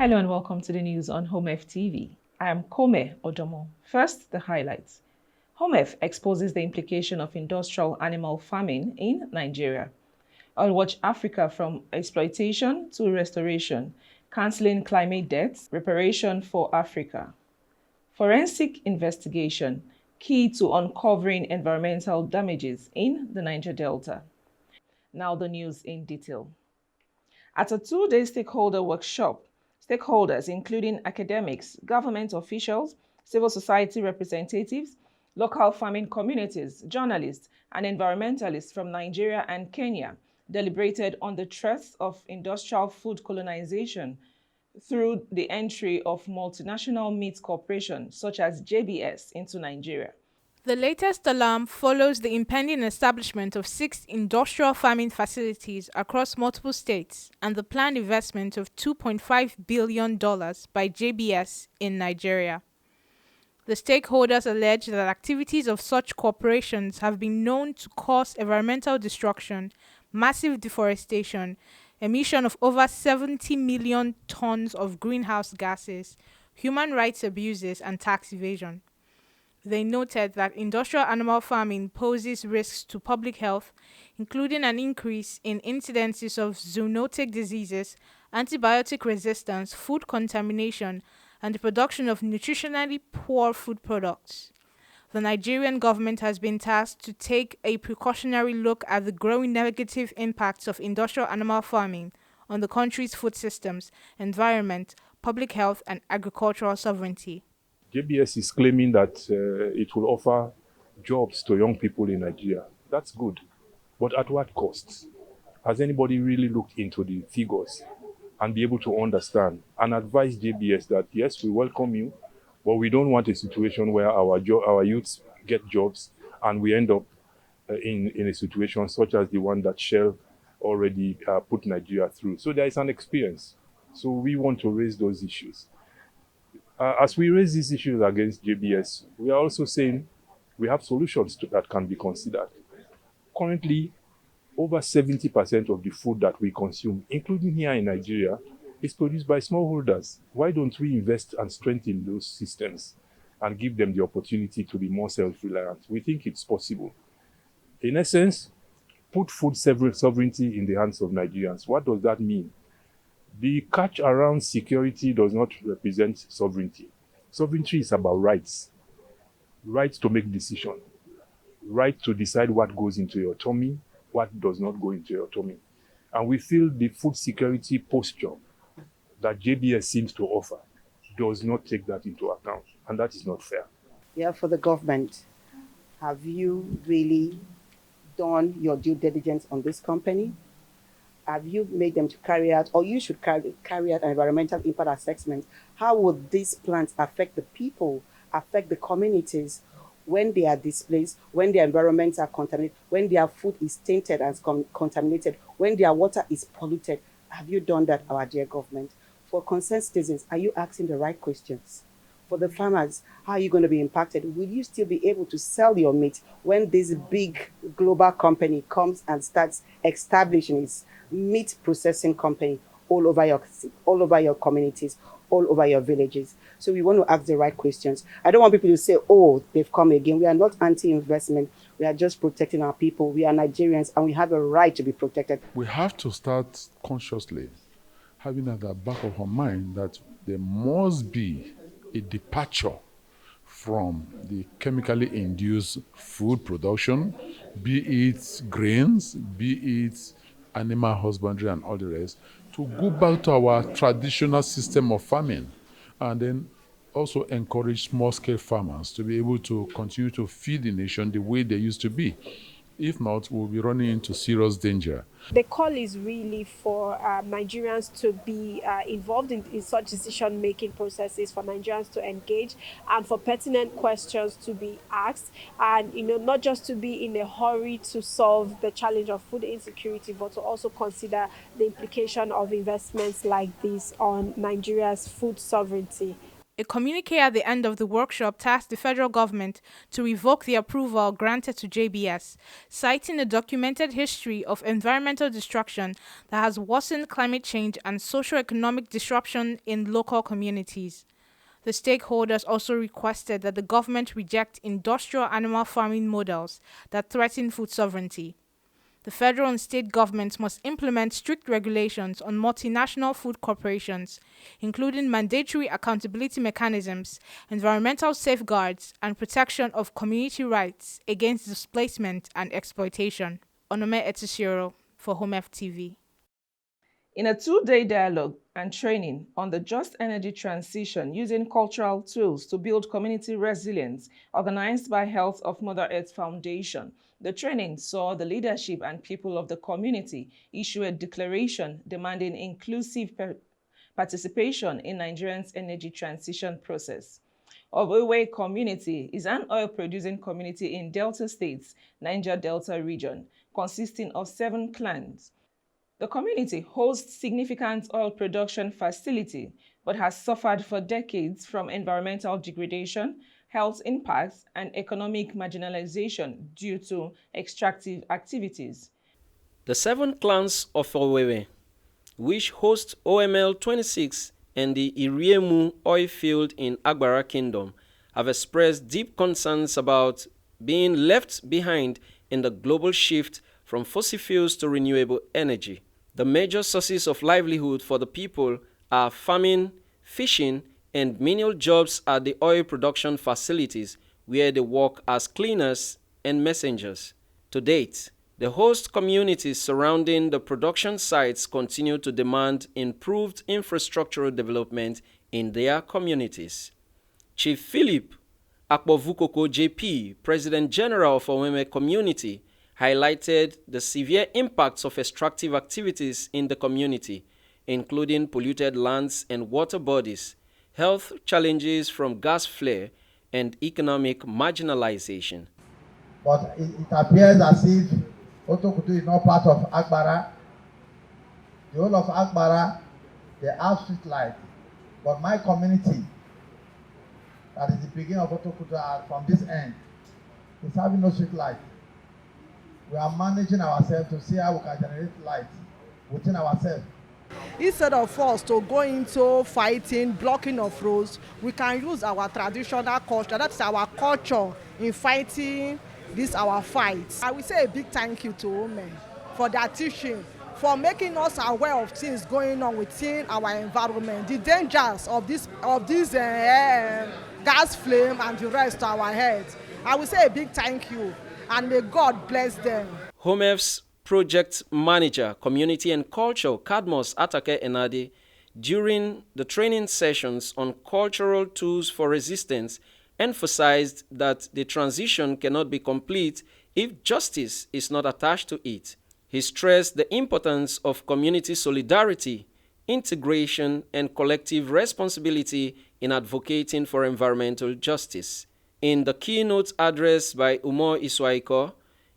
Hello and welcome to the news on HOMEF TV. I am Kome Odomo. First, the highlights. HOMEF exposes the implication of industrial animal farming in Nigeria. I'll watch Africa from exploitation to restoration, cancelling climate debts, reparation for Africa. Forensic investigation, key to uncovering environmental damages in the Niger Delta. Now the news in detail. At a two-day stakeholder workshop, stakeholders, including academics, government officials, civil society representatives, local farming communities, journalists, and environmentalists from Nigeria and Kenya, deliberated on the threats of industrial food colonization through the entry of multinational meat corporations such as JBS into Nigeria. The latest alarm follows the impending establishment of 6 industrial farming facilities across multiple states and the planned investment of $2.5 billion by JBS in Nigeria. The stakeholders allege that activities of such corporations have been known to cause environmental destruction, massive deforestation, emission of over 70 million tons of greenhouse gases, human rights abuses, and tax evasion. They noted that industrial animal farming poses risks to public health, including an increase in incidences of zoonotic diseases, antibiotic resistance, food contamination, and the production of nutritionally poor food products. The Nigerian government has been tasked to take a precautionary look at the growing negative impacts of industrial animal farming on the country's food systems, environment, public health, and agricultural sovereignty. JBS is claiming that it will offer jobs to young people in Nigeria. That's good. But at what cost? Has anybody really looked into the figures and be able to understand and advise JBS that, yes, we welcome you, but we don't want a situation where our youths get jobs and we end up in a situation such as the one that Shell already put Nigeria through. So there is an experience. So we want to raise those issues. As we raise these issues against JBS, we are also saying we have solutions that can be considered. Currently, over 70% of the food that we consume, including here in Nigeria, is produced by smallholders. Why don't we invest and strengthen those systems and give them the opportunity to be more self-reliant? We think it's possible. In essence, put food sovereignty in the hands of Nigerians. What does that mean? The catch around security does not represent sovereignty. Sovereignty is about rights. Rights to make decisions. Right to decide what goes into your tummy, what does not go into your tummy. And we feel the food security posture that JBS seems to offer does not take that into account. And that is not fair. Yeah, for the government, have you really done your due diligence on this company? Have you made them to carry out, or you should carry out an environmental impact assessment? How would these plants affect the people, affect the communities when they are displaced, when their environments are contaminated, when their food is tainted and contaminated, when their water is polluted? Have you done that, our dear government? For concerned citizens, are you asking the right questions? For the farmers, how are you going to be impacted? Will you still be able to sell your meat when this big global company comes and starts establishing its meat processing company all over your communities, all over your villages? So we want to ask the right questions. I don't want people to say, oh, they've come again. We are not anti-investment. We are just protecting our people. We are Nigerians and we have a right to be protected. We have to start consciously having at the back of our mind that there must be a departure from the chemically induced food production, be it grains, be it animal husbandry and all the rest, to go back to our traditional system of farming and then also encourage small-scale farmers to be able to continue to feed the nation the way they used to be. If not, we'll be running into serious danger. The call is really for Nigerians to be involved in such decision-making processes, for Nigerians to engage, and for pertinent questions to be asked, and not just to be in a hurry to solve the challenge of food insecurity, but to also consider the implication of investments like this on Nigeria's food sovereignty. A communique at the end of the workshop tasked the federal government to revoke the approval granted to JBS, citing a documented history of environmental destruction that has worsened climate change and socio-economic disruption in local communities. The stakeholders also requested that the government reject industrial animal farming models that threaten food sovereignty. The federal and state governments must implement strict regulations on multinational food corporations, including mandatory accountability mechanisms, environmental safeguards, and protection of community rights against displacement and exploitation. Onome Etisiro for HOMEF TV. In a 2-day dialogue and training on the just energy transition using cultural tools to build community resilience organized by Health of Mother Earth Foundation, the training saw the leadership and people of the community issue a declaration demanding inclusive participation in Nigeria's energy transition process. Owewe community is an oil-producing community in Delta State's Niger Delta region, consisting of 7 clans. The community hosts significant oil production facility, but has suffered for decades from environmental degradation, health impacts, and economic marginalization due to extractive activities. The 7 clans of Owewe, which host OML 26 and the Iriemu oil field in Agbara Kingdom, have expressed deep concerns about being left behind in the global shift from fossil fuels to renewable energy. The major sources of livelihood for the people are farming, fishing, and menial jobs at the oil production facilities where they work as cleaners and messengers. To date, the host communities surrounding the production sites continue to demand improved infrastructural development in their communities. Chief Philip Akpovukoko JP, President General of Owewe Community, highlighted the severe impacts of extractive activities in the community, including polluted lands and water bodies, health challenges from gas flare, and economic marginalization. But it appears as if Otokutu is not part of Agbara. The whole of Agbara, they have street light. But my community, that is the beginning of Otokutu, from this end, is having no street light. We are managing ourselves to see how we can generate light within ourselves. Instead of us to go into fighting, blocking of roads, we can use our traditional culture. That's our culture in fighting this our fights. I will say a big thank you to women for their teaching, for making us aware of things going on within our environment, the dangers of this gas flame and the rest to our heads. I will say a big thank you, and may God bless them. HOMEF's project manager, community and culture, Cadmus Atake Enade, during the training sessions on cultural tools for resistance, emphasized that the transition cannot be complete if justice is not attached to it. He stressed the importance of community solidarity, integration, and collective responsibility in advocating for environmental justice. In the keynote address by Umar Iswaiko,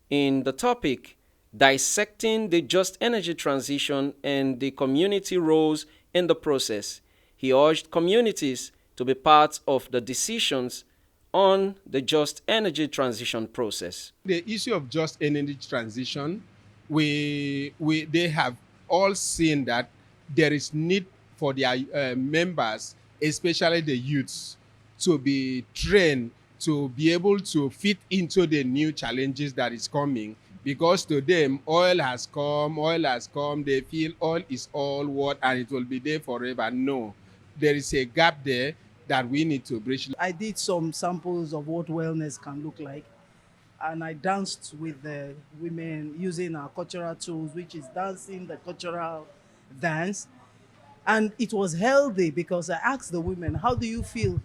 in the topic, Dissecting the Just Energy Transition and the Community Roles in the Process, he urged communities to be part of the decisions on the Just Energy Transition process. The issue of Just Energy Transition, they have all seen that there is need for their members, especially the youths, to be trained to be able to fit into the new challenges that is coming. Because to them, oil has come, they feel oil is all what, and it will be there forever. No, there is a gap there that we need to bridge. I did some samples of what wellness can look like, and I danced with the women using our cultural tools, which is dancing, the cultural dance. And it was healthy because I asked the women, how do you feel?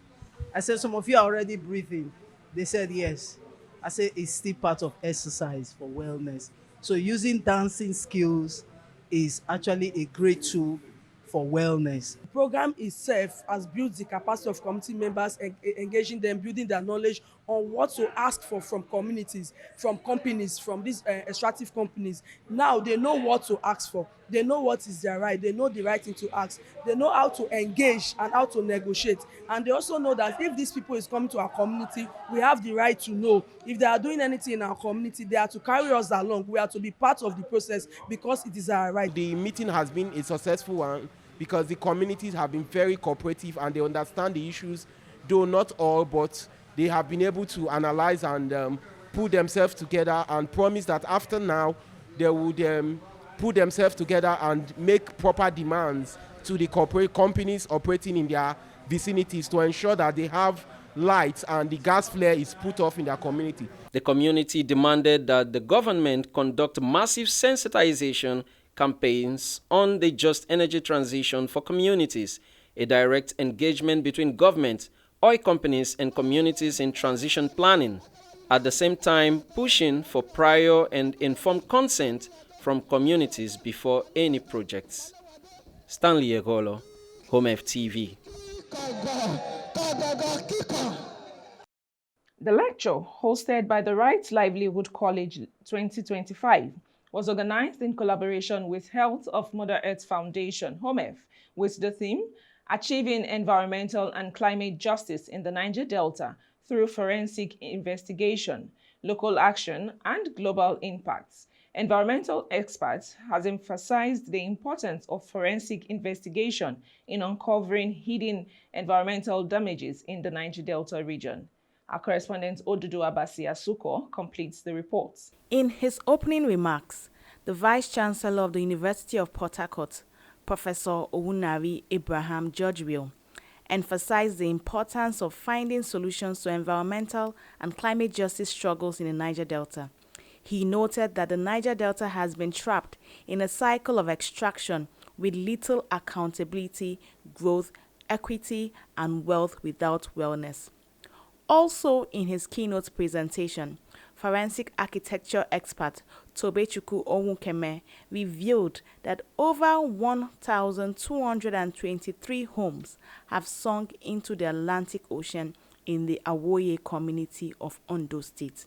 I said, some of you are already breathing. They said, yes. I said, it's still part of exercise for wellness. So using dancing skills is actually a great tool for wellness. The program itself has built the capacity of community members, engaging them, building their knowledge on what to ask for from communities, from companies, from these extractive companies. Now they know what to ask for. They know what is their right. They know the right thing to ask. They know how to engage and how to negotiate. And they also know that if these people is coming to our community, we have the right to know. If they are doing anything in our community, they are to carry us along. We are to be part of the process because it is our right. The meeting has been a successful one because the communities have been very cooperative and they understand the issues, though not all, but they have been able to analyze and put themselves together and promise that after now they would put themselves together and make proper demands to the corporate companies operating in their vicinities to ensure that they have lights and the gas flare is put off in their community. The community demanded that the government conduct massive sensitization campaigns on the just energy transition for communities, a direct engagement between government, oil companies, and communities in transition planning. At the same time, pushing for prior and informed consent from communities before any projects. Stanley Egolo, HOMEF TV. The lecture, hosted by the Right Livelihood College 2025, was organized in collaboration with Health of Mother Earth Foundation, HOMEF, with the theme, Achieving Environmental and Climate Justice in the Niger Delta through Forensic Investigation, Local Action, and Global Impacts. Environmental experts has emphasized the importance of forensic investigation in uncovering hidden environmental damages in the Niger Delta region. Our correspondent Odudu Abasi Asuko completes the report. In his opening remarks, the Vice-Chancellor of the University of Port Harcourt, Professor Owunari Abraham Georgewill, emphasized the importance of finding solutions to environmental and climate justice struggles in the Niger Delta. He noted that the Niger Delta has been trapped in a cycle of extraction with little accountability, growth, equity, and wealth without wellness. Also in his keynote presentation, forensic architecture expert Tobechukwu Onwukeme revealed that over 1,223 homes have sunk into the Atlantic Ocean in the Awoye community of Ondo State.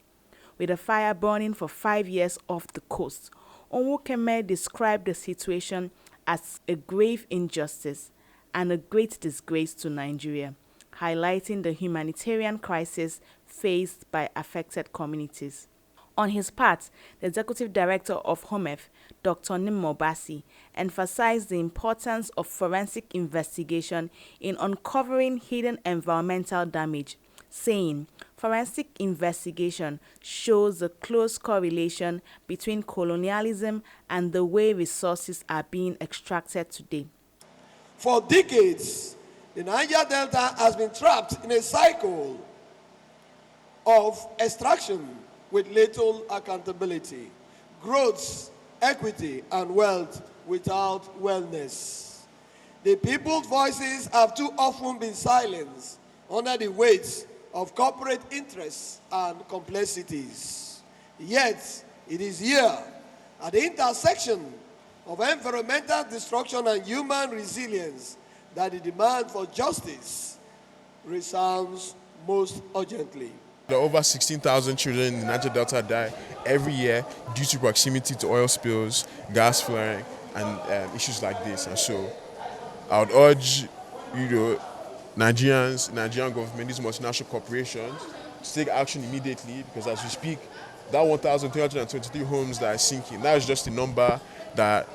With a fire burning for 5 years off the coast, Onwukeme described the situation as a grave injustice and a great disgrace to Nigeria, highlighting the humanitarian crisis faced by affected communities. On his part, the Executive Director of HOMEF, Dr. Nimmo Bassi, emphasized the importance of forensic investigation in uncovering hidden environmental damage, saying, forensic investigation shows the close correlation between colonialism and the way resources are being extracted today. For decades, the Niger Delta has been trapped in a cycle of extraction with little accountability, growth, equity, and wealth without wellness. The people's voices have too often been silenced under the weight of corporate interests and complexities. Yet, it is here, at the intersection of environmental destruction and human resilience, that the demand for justice resounds most urgently. There are over 16,000 children in the Niger Delta die every year due to proximity to oil spills, gas flaring, and issues like this. And so I would urge, Nigerian government, these multinational corporations, to take action immediately, because as we speak, that 1,323 homes that are sinking, that is just a number that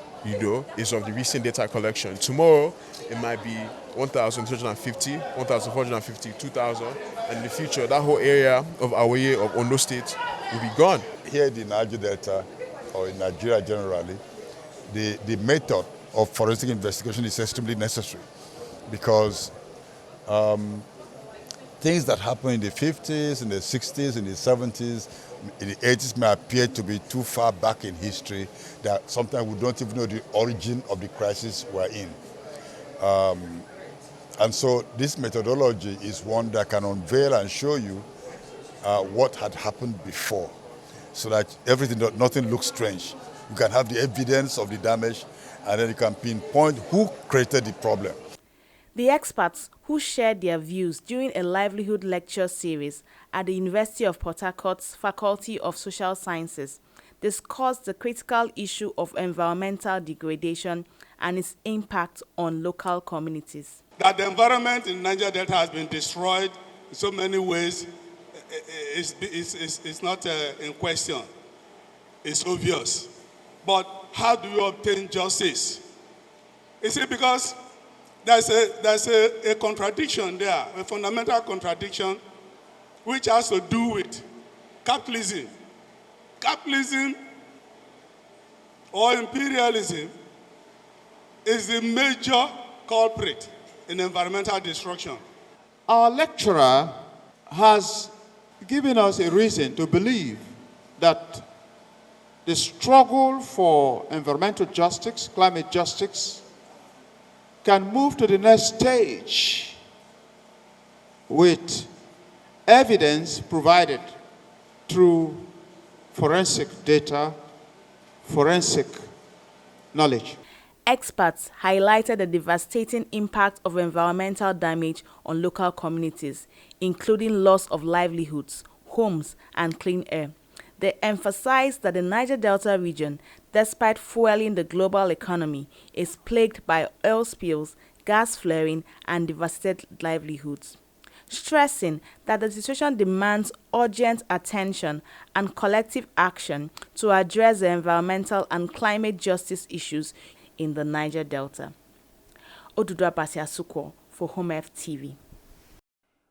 is of the recent data collection. Tomorrow, it might be 1,350, 1,450, 2,000, and in the future, that whole area of Awoye, of Ondo State, will be gone. Here in the Niger Delta, or in Nigeria generally, the method of forensic investigation is extremely necessary, because things that happened in the 50s, in the 60s, in the 70s, in the 80s may appear to be too far back in history that sometimes we don't even know the origin of the crisis we're in. And so this methodology is one that can unveil and show you what had happened before, so that nothing looks strange. You can have the evidence of the damage, and then you can pinpoint who created the problem. The experts who shared their views during a livelihood lecture series at the University of Port Harcourt's Faculty of Social Sciences discussed the critical issue of environmental degradation and its impact on local communities. That the environment in Niger Delta has been destroyed in so many ways is not in question. It's obvious. But how do you obtain justice? You see, because there's a contradiction there, a fundamental contradiction, which has to do with capitalism. Capitalism or imperialism is the major culprit in environmental destruction. Our lecturer has given us a reason to believe that the struggle for environmental justice, climate justice, can move to the next stage with evidence provided through forensic data, forensic knowledge. Experts highlighted the devastating impact of environmental damage on local communities, including loss of livelihoods, homes, and clean air. They emphasized that the Niger Delta region, despite fueling the global economy, is plagued by oil spills, gas flaring, and devastated livelihoods, stressing that the situation demands urgent attention and collective action to address the environmental and climate justice issues in the Niger Delta. Odudua Basiasukwo for HOMEF TV.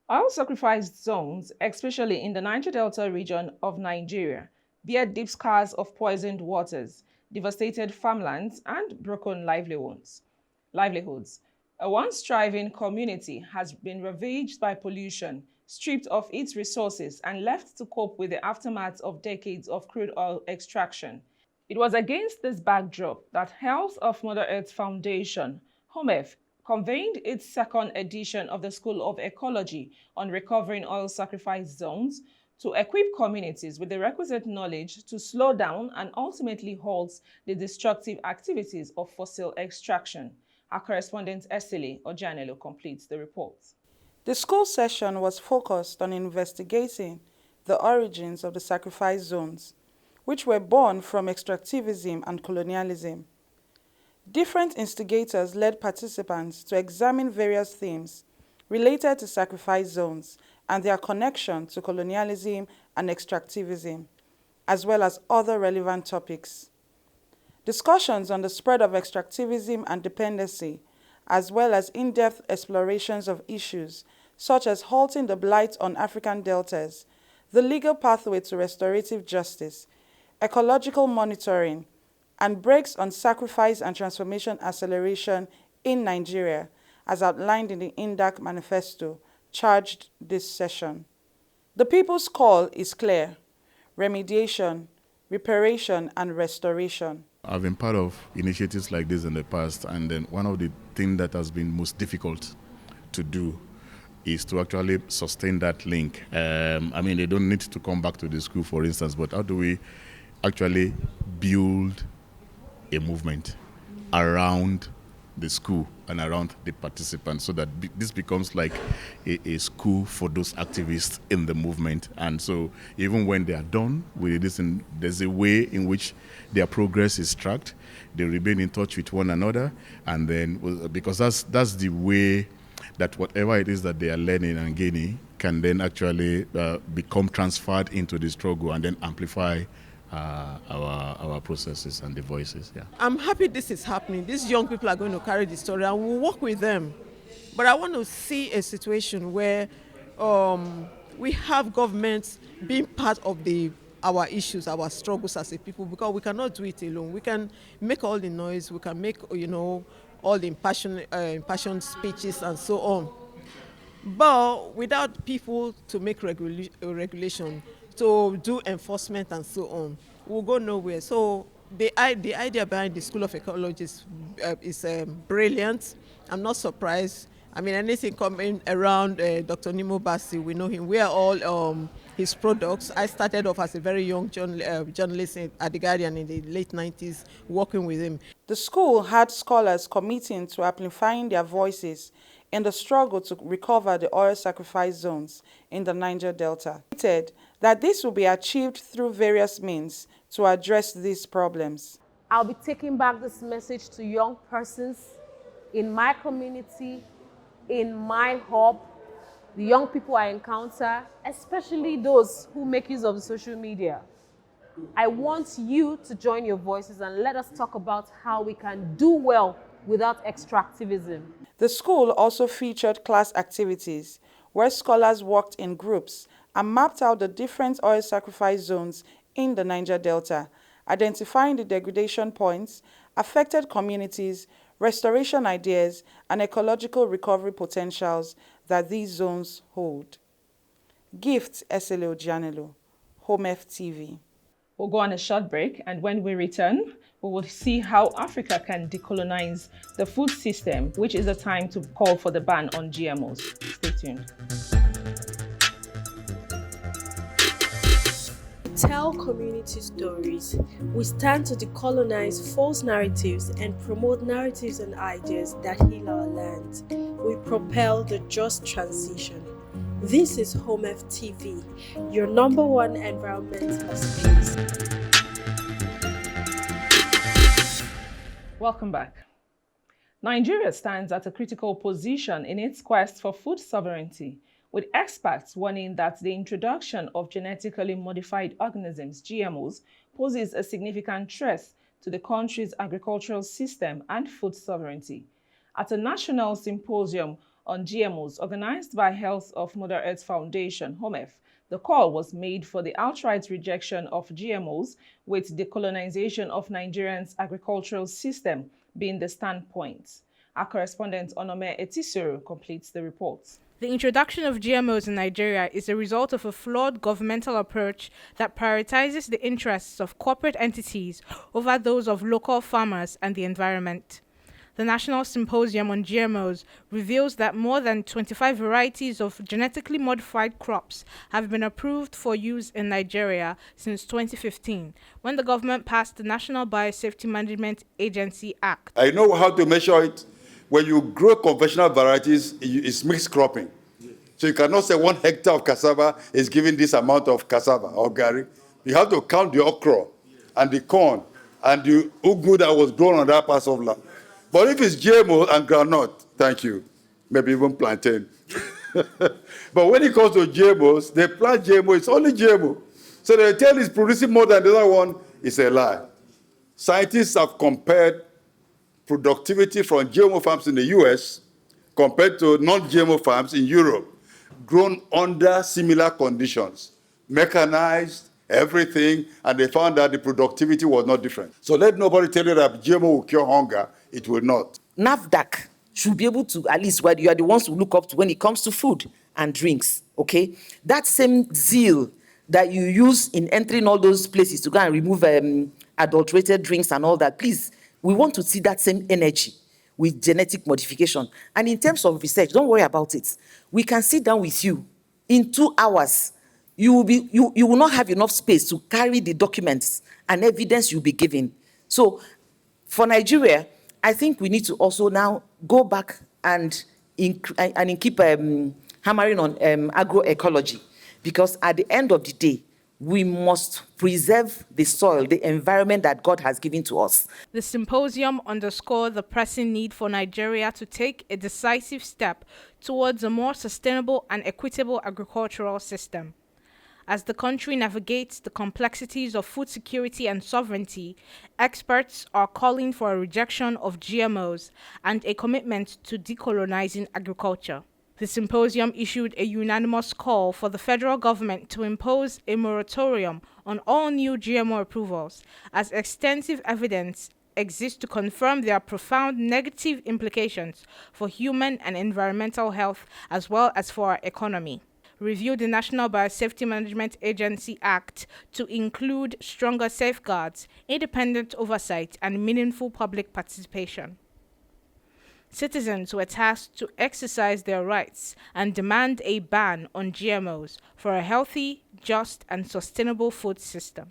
Oil sacrificed zones, especially in the Niger Delta region of Nigeria, bear deep scars of poisoned waters, devastated farmlands, and broken livelihoods. A once thriving community has been ravaged by pollution, stripped of its resources, and left to cope with the aftermath of decades of crude oil extraction. It was against this backdrop that Health of Mother Earth Foundation, HOMEF, convened its second edition of the School of Ecology on Recovering Oil Sacrifice Zones to equip communities with the requisite knowledge to slow down and ultimately halt the destructive activities of fossil extraction. Our correspondent Esili Ojanelo completes the report. The school session was focused on investigating the origins of the sacrifice zones, which were born from extractivism and colonialism. Different instigators led participants to examine various themes related to sacrifice zones and their connection to colonialism and extractivism, as well as other relevant topics. Discussions on the spread of extractivism and dependency, as well as in-depth explorations of issues such as halting the blight on African deltas, the legal pathway to restorative justice, ecological monitoring, and breaks on sacrifice and transformation acceleration in Nigeria, as outlined in the INDAC manifesto, charged this session. The people's call is clear: remediation, reparation, and restoration. I've been part of initiatives like this in the past, and then one of the things that has been most difficult to do is to actually sustain that link. They don't need to come back to the school, for instance, but how do we actually build a movement around the school and around the participants so that this becomes like a school for those activists in the movement? And so even when they are done with this, and there's a way in which their progress is tracked, they remain in touch with one another, and then because that's the way that whatever it is that they are learning and gaining can then actually become transferred into the struggle and then amplify our processes and the voices. Yeah. I'm happy this is happening. These young people are going to carry the story and we'll work with them. But I want to see a situation where we have governments being part of our issues, our struggles as a people, because we cannot do it alone. We can make all the noise, we can make all the impassioned speeches and so on. But without people to make regulation, to do enforcement and so on, we'll go nowhere. So the idea behind the School of Ecology is brilliant. I'm not surprised. Anything coming around Dr. Nimo Bassi, we know him. We are all his products. I started off as a very young journalist at The Guardian in the late 90s, working with him. The school had scholars committing to amplifying their voices in the struggle to recover the oil sacrifice zones in the Niger Delta. He stated that this will be achieved through various means to address these problems. I'll be taking back this message to young persons in my community, in my hub, the young people I encounter, especially those who make use of social media. I want you to join your voices and let us talk about how we can do well without extractivism. The school also featured class activities where scholars worked in groups and mapped out the different oil sacrifice zones in the Niger Delta, identifying the degradation points, affected communities, restoration ideas, and ecological recovery potentials that these zones hold. Gift Esele Ojianelo, HOMEF TV. We'll go on a short break, and when we return, we will see how Africa can decolonize the food system, which is a time to call for the ban on GMOs. Stay tuned. Tell community stories. We stand to decolonize false narratives and promote narratives and ideas that heal our land. We propel the just transition. This is HOMEF TV, your #1 environmental space. Welcome back. Nigeria stands at a critical position in its quest for food sovereignty, with experts warning that the introduction of genetically modified organisms, GMOs, poses a significant threat to the country's agricultural system and food sovereignty. At a national symposium on GMOs organized by Health of Mother Earth Foundation, HOMEF, the call was made for the outright rejection of GMOs, with decolonization of Nigeria's agricultural system being the standpoint. Our correspondent Onome Etisoro completes the report. The introduction of GMOs in Nigeria is a result of a flawed governmental approach that prioritizes the interests of corporate entities over those of local farmers and the environment. The National Symposium on GMOs reveals that more than 25 varieties of genetically modified crops have been approved for use in Nigeria since 2015, when the government passed the National Biosafety Management Agency Act. I know how to measure it. When you grow conventional varieties, it's mixed cropping. So you cannot say 1 hectare of cassava is giving this amount of cassava or gari. You have to count the okra and the corn and the ugu that was grown on that part of land. But if it's GMO and groundnut, thank you, maybe even plantain. But when it comes to GMOs, they plant GMO, it's only GMO. So they tell it's producing more than the other one, it's a lie. Scientists have compared productivity from GMO farms in the US compared to non-GMO farms in Europe, grown under similar conditions, mechanized, everything, and they found that the productivity was not different. So let nobody tell you that GMO will cure hunger. It will not. NAFDAC should be able to, at least where you are the ones who look up to when it comes to food and drinks, okay? That same zeal that you use in entering all those places to go and remove adulterated drinks and all that, please, we want to see that same energy with genetic modification. And in terms of research, don't worry about it. We can sit down with you in 2 hours. You will not have enough space to carry the documents and evidence you'll be giving. So for Nigeria, I think we need to also now go back and keep hammering on agroecology, because at the end of the day, we must preserve the soil, the environment that God has given to us. The symposium underscored the pressing need for Nigeria to take a decisive step towards a more sustainable and equitable agricultural system. As the country navigates the complexities of food security and sovereignty, experts are calling for a rejection of GMOs and a commitment to decolonizing agriculture. The symposium issued a unanimous call for the federal government to impose a moratorium on all new GMO approvals, as extensive evidence exists to confirm their profound negative implications for human and environmental health, as well as for our economy. Reviewed the National Biosafety Management Agency Act to include stronger safeguards, independent oversight, and meaningful public participation. Citizens were tasked to exercise their rights and demand a ban on GMOs for a healthy, just, and sustainable food system.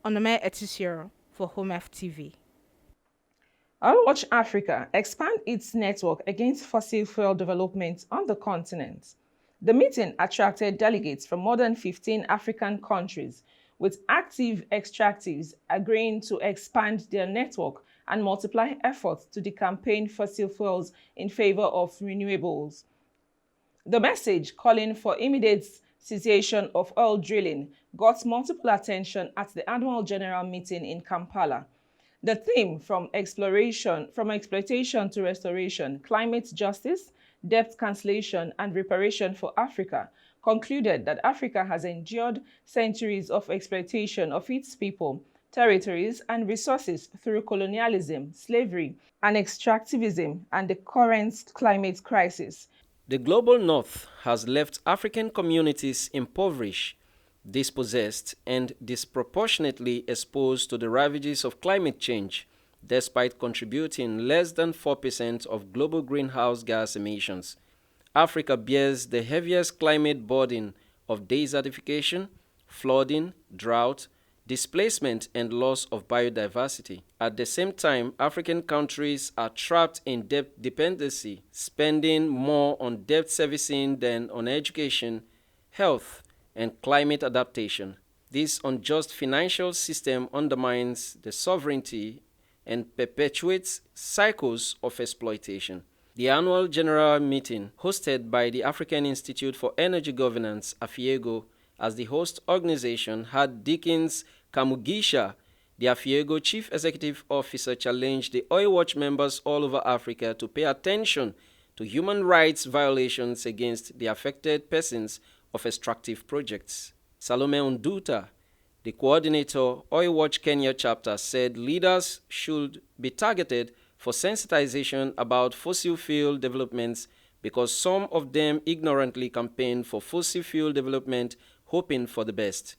Onome Etisoro for HOMEF TV. I'll Watch Africa expand its network against fossil fuel development on the continent. The meeting attracted delegates from more than 15 African countries, with active extractives agreeing to expand their network and multiply efforts to decampaign fossil fuels in favor of renewables. The message calling for immediate cessation of oil drilling got multiple attention at the annual general meeting in Kampala. The theme from exploitation to restoration, climate justice, debt cancellation, and reparation for Africa concluded that Africa has endured centuries of exploitation of its people, territories, and resources through colonialism, slavery, and extractivism, and the current climate crisis. The global north has left African communities impoverished, dispossessed, and disproportionately exposed to the ravages of climate change, despite contributing less than 4% of global greenhouse gas emissions. Africa bears the heaviest climate burden of desertification, flooding, drought, displacement, and loss of biodiversity. At the same time, African countries are trapped in debt dependency, spending more on debt servicing than on education, health, and climate adaptation. This unjust financial system undermines the sovereignty and perpetuates cycles of exploitation. The annual general meeting, hosted by the African Institute for Energy Governance, AFIEGO, as the host organization, had Dickens Kamugisha, the AFIEGO Chief Executive Officer, challenged the Oil Watch members all over Africa to pay attention to human rights violations against the affected persons of extractive projects. Salome Unduta, the coordinator, Oil Watch Kenya chapter, said leaders should be targeted for sensitization about fossil fuel developments because some of them ignorantly campaign for fossil fuel development, hoping for the best.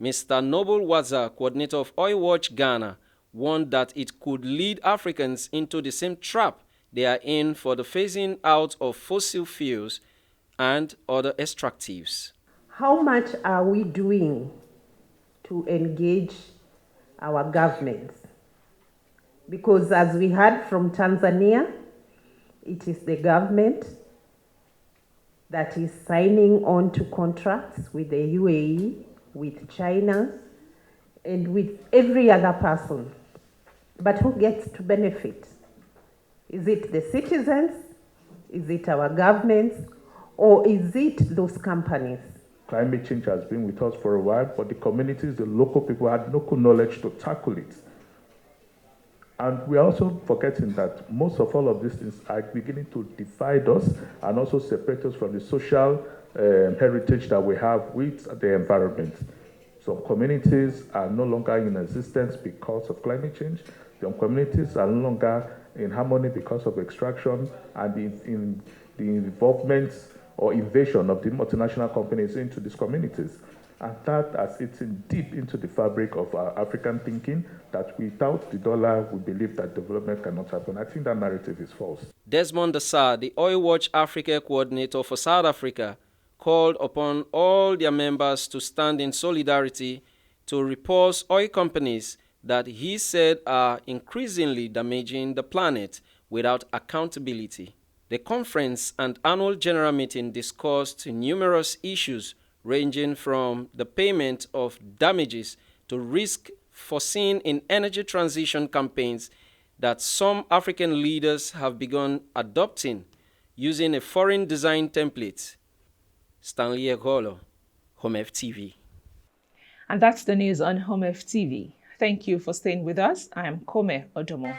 Mr. Noble Waza, coordinator of Oil Watch Ghana, warned that it could lead Africans into the same trap they are in for the phasing out of fossil fuels and other extractives. How much are we doing to engage our governments? Because as we heard from Tanzania, it is the government that is signing on to contracts with the UAE, with China, and with every other person. But who gets to benefit? Is it the citizens? Is it our governments? Or is it those companies? Climate change has been with us for a while, but the communities, the local people had no knowledge to tackle it. And we are also forgetting that most of all of these things are beginning to divide us and also separate us from the social heritage that we have with the environment. Some communities are no longer in existence because of climate change. Some communities are no longer in harmony because of extraction and in the involvement or invasion of the multinational companies into these communities. And that has eaten deep into the fabric of our African thinking that without the dollar, we believe that development cannot happen. I think that narrative is false. Desmond Assar, the Oil Watch Africa coordinator for South Africa, called upon all their members to stand in solidarity to repulse oil companies that he said are increasingly damaging the planet without accountability. The conference and annual general meeting discussed numerous issues ranging from the payment of damages to risk foreseen in energy transition campaigns that some African leaders have begun adopting using a foreign design template. Stanley Egolo, HOMEF TV. And that's the news on HOMEF TV. Thank you for staying with us. I am Kome Odomo.